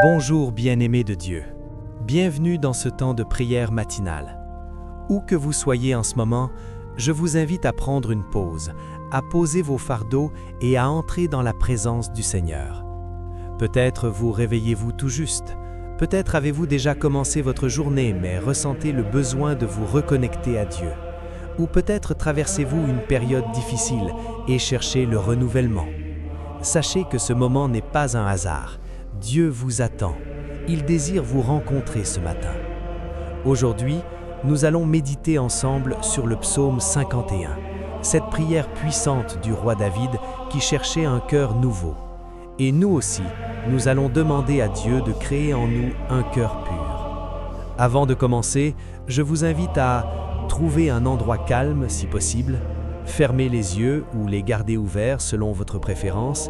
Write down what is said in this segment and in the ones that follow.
Bonjour bien-aimés de Dieu. Bienvenue dans ce temps de prière matinale. Où que vous soyez en ce moment, je vous invite à prendre une pause, à poser vos fardeaux et à entrer dans la présence du Seigneur. Peut-être vous réveillez-vous tout juste. Peut-être avez-vous déjà commencé votre journée mais ressentez le besoin de vous reconnecter à Dieu. Ou peut-être traversez-vous une période difficile et cherchez le renouvellement. Sachez que ce moment n'est pas un hasard. Dieu vous attend. Il désire vous rencontrer ce matin. Aujourd'hui, nous allons méditer ensemble sur le psaume 51, cette prière puissante du roi David qui cherchait un cœur nouveau. Et nous aussi, nous allons demander à Dieu de créer en nous un cœur pur. Avant de commencer, je vous invite à trouver un endroit calme si possible, fermer les yeux ou les garder ouverts selon votre préférence,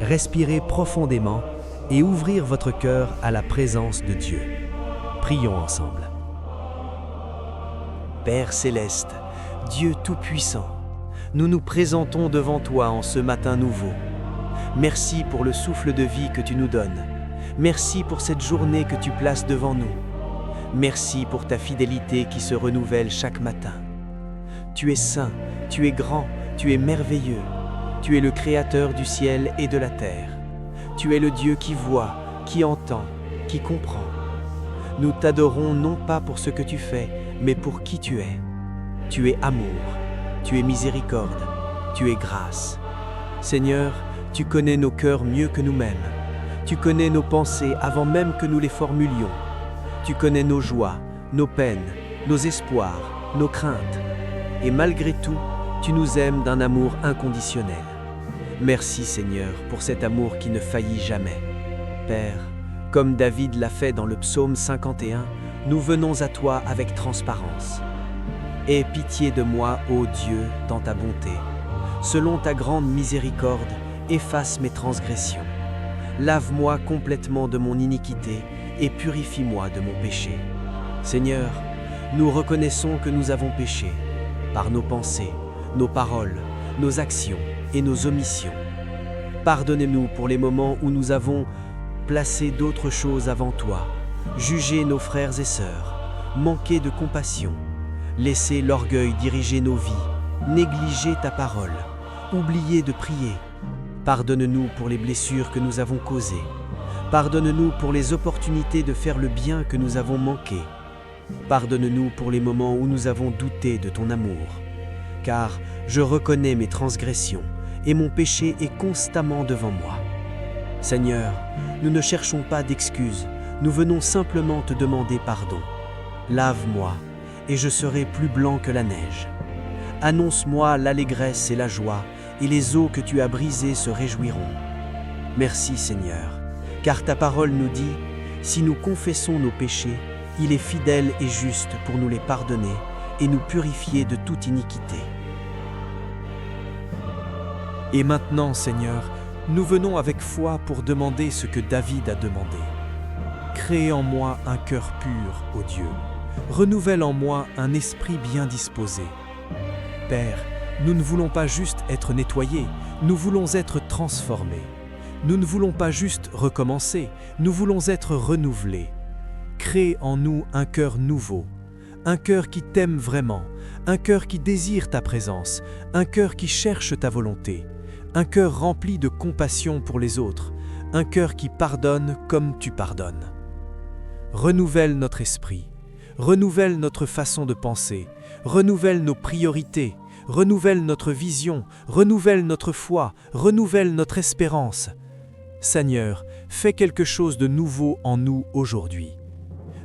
respirer profondément et ouvrir votre cœur à la présence de Dieu. Prions ensemble. Père céleste, Dieu Tout-Puissant, nous nous présentons devant toi en ce matin nouveau. Merci pour le souffle de vie que tu nous donnes. Merci pour cette journée que tu places devant nous. Merci pour ta fidélité qui se renouvelle chaque matin. Tu es saint, tu es grand, tu es merveilleux. Tu es le Créateur du ciel et de la terre. Tu es le Dieu qui voit, qui entend, qui comprend. Nous t'adorons non pas pour ce que tu fais, mais pour qui tu es. Tu es amour, tu es miséricorde, tu es grâce. Seigneur, tu connais nos cœurs mieux que nous-mêmes. Tu connais nos pensées avant même que nous les formulions. Tu connais nos joies, nos peines, nos espoirs, nos craintes. Et malgré tout, tu nous aimes d'un amour inconditionnel. Merci Seigneur pour cet amour qui ne faillit jamais. Père, comme David l'a fait dans le psaume 51, nous venons à toi avec transparence. Aie pitié de moi, ô Dieu, dans ta bonté. Selon ta grande miséricorde, efface mes transgressions. Lave-moi complètement de mon iniquité et purifie-moi de mon péché. Seigneur, nous reconnaissons que nous avons péché par nos pensées, nos paroles, nos actions et nos omissions. Pardonnez-nous pour les moments où nous avons placé d'autres choses avant toi, jugé nos frères et sœurs, manqué de compassion, laissé l'orgueil diriger nos vies, négligé ta parole, oublié de prier. Pardonne-nous pour les blessures que nous avons causées. Pardonne-nous pour les opportunités de faire le bien que nous avons manqué. Pardonne-nous pour les moments où nous avons douté de ton amour. Car je reconnais mes transgressions et mon péché est constamment devant moi. Seigneur, nous ne cherchons pas d'excuses, nous venons simplement te demander pardon. Lave-moi et je serai plus blanc que la neige. Annonce-moi l'allégresse et la joie, et les eaux que tu as brisées se réjouiront. Merci Seigneur, car ta parole nous dit, si nous confessons nos péchés, il est fidèle et juste pour nous les pardonner et nous purifier de toute iniquité. Et maintenant, Seigneur, nous venons avec foi pour demander ce que David a demandé. Crée en moi un cœur pur, ô Dieu. Renouvelle en moi un esprit bien disposé. Père, nous ne voulons pas juste être nettoyés, nous voulons être transformés. Nous ne voulons pas juste recommencer, nous voulons être renouvelés. Crée en nous un cœur nouveau, un cœur qui t'aime vraiment, un cœur qui désire ta présence, un cœur qui cherche ta volonté, un cœur rempli de compassion pour les autres, un cœur qui pardonne comme tu pardonnes. Renouvelle notre esprit, renouvelle notre façon de penser, renouvelle nos priorités, renouvelle notre vision, renouvelle notre foi, renouvelle notre espérance. Seigneur, fais quelque chose de nouveau en nous aujourd'hui.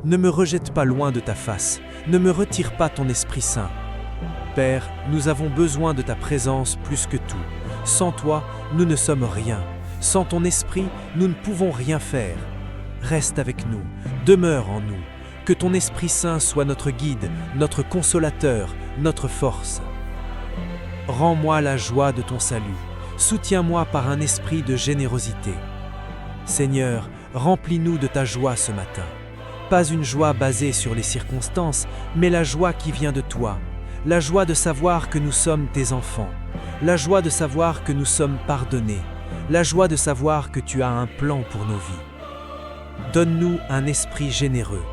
Ne me rejette pas loin de ta face, ne me retire pas ton Esprit Saint. Père, nous avons besoin de ta présence plus que tout. Sans toi, nous ne sommes rien. Sans ton Esprit, nous ne pouvons rien faire. Reste avec nous, demeure en nous. Que ton Esprit Saint soit notre guide, notre consolateur, notre force. Rends-moi la joie de ton salut. Soutiens-moi par un esprit de générosité. Seigneur, remplis-nous de ta joie ce matin. Pas une joie basée sur les circonstances, mais la joie qui vient de toi. La joie de savoir que nous sommes tes enfants. La joie de savoir que nous sommes pardonnés. La joie de savoir que tu as un plan pour nos vies. Donne-nous un esprit généreux.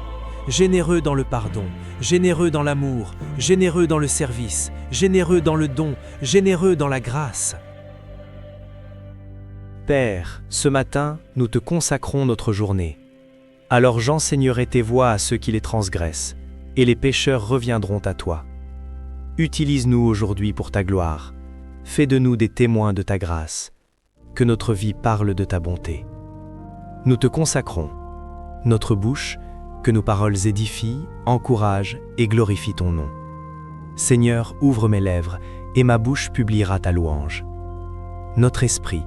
Généreux dans le pardon, généreux dans l'amour, généreux dans le service, généreux dans le don, généreux dans la grâce. Père, ce matin, nous te consacrons notre journée. Alors j'enseignerai tes voies à ceux qui les transgressent, et les pécheurs reviendront à toi. Utilise-nous aujourd'hui pour ta gloire. Fais de nous des témoins de ta grâce. Que notre vie parle de ta bonté. Nous te consacrons. Notre bouche, que nos paroles édifient, encouragent et glorifient ton nom. Seigneur, ouvre mes lèvres, et ma bouche publiera ta louange. Notre esprit,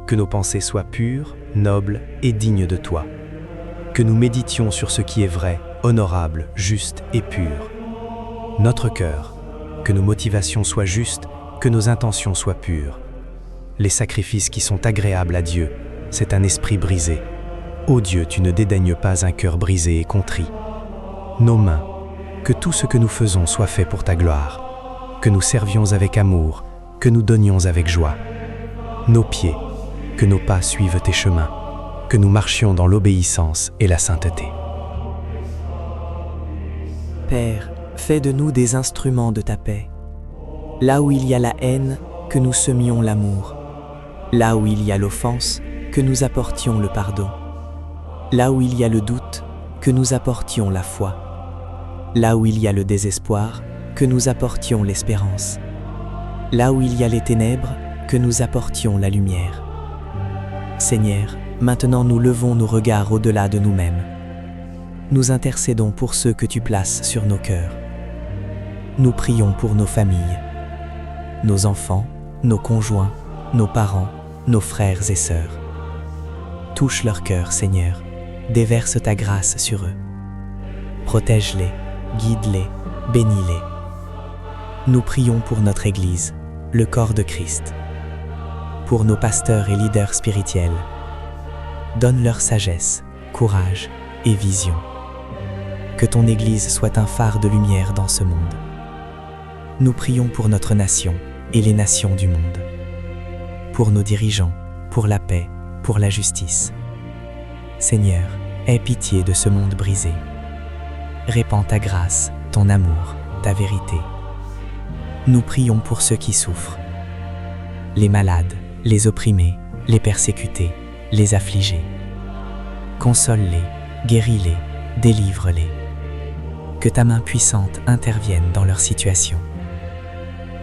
que nos pensées soient pures, nobles et dignes de toi. Que nous méditions sur ce qui est vrai, honorable, juste et pur. Notre cœur, que nos motivations soient justes, que nos intentions soient pures. Les sacrifices qui sont agréables à Dieu, c'est un esprit brisé. Ô Dieu, tu ne dédaignes pas un cœur brisé et contrit. Nos mains, que tout ce que nous faisons soit fait pour ta gloire. Que nous servions avec amour, que nous donnions avec joie. Nos pieds, que nos pas suivent tes chemins, que nous marchions dans l'obéissance et la sainteté. Père, fais de nous des instruments de ta paix. Là où il y a la haine, que nous semions l'amour. Là où il y a l'offense, que nous apportions le pardon. Là où il y a le doute, que nous apportions la foi. Là où il y a le désespoir, que nous apportions l'espérance. Là où il y a les ténèbres, que nous apportions la lumière. Seigneur, maintenant nous levons nos regards au-delà de nous-mêmes. Nous intercédons pour ceux que tu places sur nos cœurs. Nous prions pour nos familles, nos enfants, nos conjoints, nos parents, nos frères et sœurs. Touche leur cœur, Seigneur, déverse ta grâce sur eux. Protège-les, guide-les, bénis-les. Nous prions pour notre Église, le corps de Christ. Pour nos pasteurs et leaders spirituels. Donne leur sagesse, courage et vision. Que ton Église soit un phare de lumière dans ce monde. Nous prions pour notre nation et les nations du monde. Pour nos dirigeants, pour la paix, pour la justice. Seigneur, aie pitié de ce monde brisé. Répands ta grâce, ton amour, ta vérité. Nous prions pour ceux qui souffrent. Les malades, les opprimés, les persécutés, les affligés. Console-les, guéris-les, délivre-les. Que ta main puissante intervienne dans leur situation.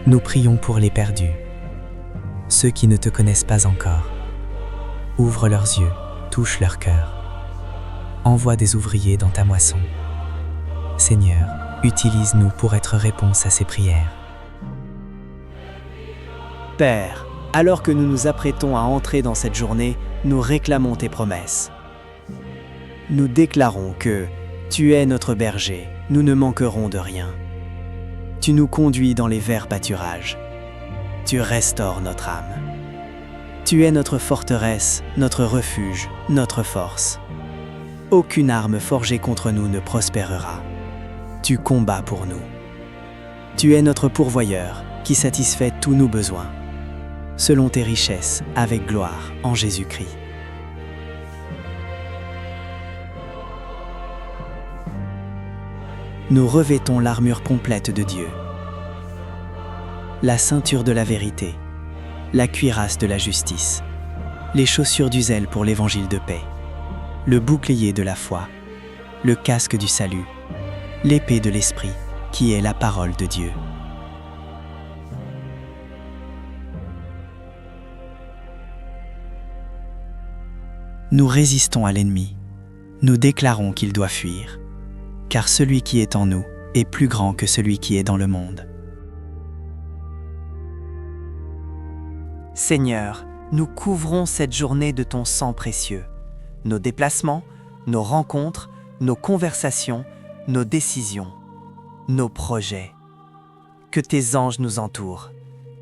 Nous prions pour les perdus, ceux qui ne te connaissent pas encore. Ouvre leurs yeux, touche leur cœur. Envoie des ouvriers dans ta moisson. Seigneur, utilise-nous pour être réponse à ces prières. Père, alors que nous nous apprêtons à entrer dans cette journée, nous réclamons tes promesses. Nous déclarons que tu es notre berger, nous ne manquerons de rien. Tu nous conduis dans les verts pâturages. Tu restaures notre âme. Tu es notre forteresse, notre refuge, notre force. Aucune arme forgée contre nous ne prospérera. Tu combats pour nous. Tu es notre pourvoyeur qui satisfait tous nos besoins, selon tes richesses, avec gloire en Jésus-Christ. Nous revêtons l'armure complète de Dieu, la ceinture de la vérité, la cuirasse de la justice, les chaussures du zèle pour l'évangile de paix, le bouclier de la foi, le casque du salut, l'épée de l'esprit, qui est la parole de Dieu. Nous résistons à l'ennemi, nous déclarons qu'il doit fuir, car celui qui est en nous est plus grand que celui qui est dans le monde. Seigneur, nous couvrons cette journée de ton sang précieux. Nos déplacements, nos rencontres, nos conversations, nos décisions, nos projets. Que tes anges nous entourent,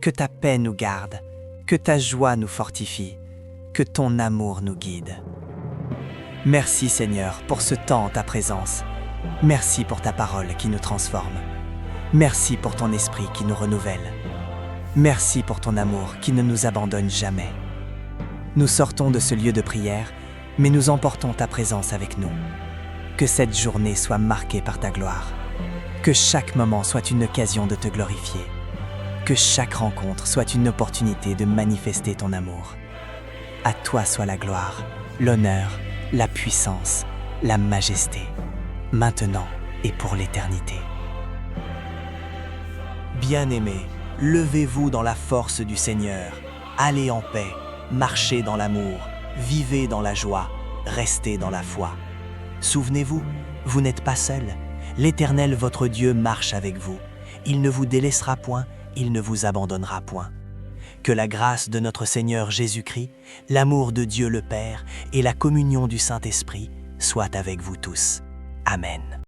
que ta paix nous garde, que ta joie nous fortifie, que ton amour nous guide. Merci Seigneur pour ce temps en ta présence. Merci pour ta parole qui nous transforme. Merci pour ton esprit qui nous renouvelle. Merci pour ton amour qui ne nous abandonne jamais. Nous sortons de ce lieu de prière mais nous emportons ta présence avec nous. Que cette journée soit marquée par ta gloire. Que chaque moment soit une occasion de te glorifier. Que chaque rencontre soit une opportunité de manifester ton amour. À toi soit la gloire, l'honneur, la puissance, la majesté, maintenant et pour l'éternité. Bien-aimés, levez-vous dans la force du Seigneur. Allez en paix, marchez dans l'amour, vivez dans la joie, restez dans la foi. Souvenez-vous, vous n'êtes pas seuls. L'Éternel votre Dieu marche avec vous. Il ne vous délaissera point, il ne vous abandonnera point. Que la grâce de notre Seigneur Jésus-Christ, l'amour de Dieu le Père et la communion du Saint-Esprit soient avec vous tous. Amen.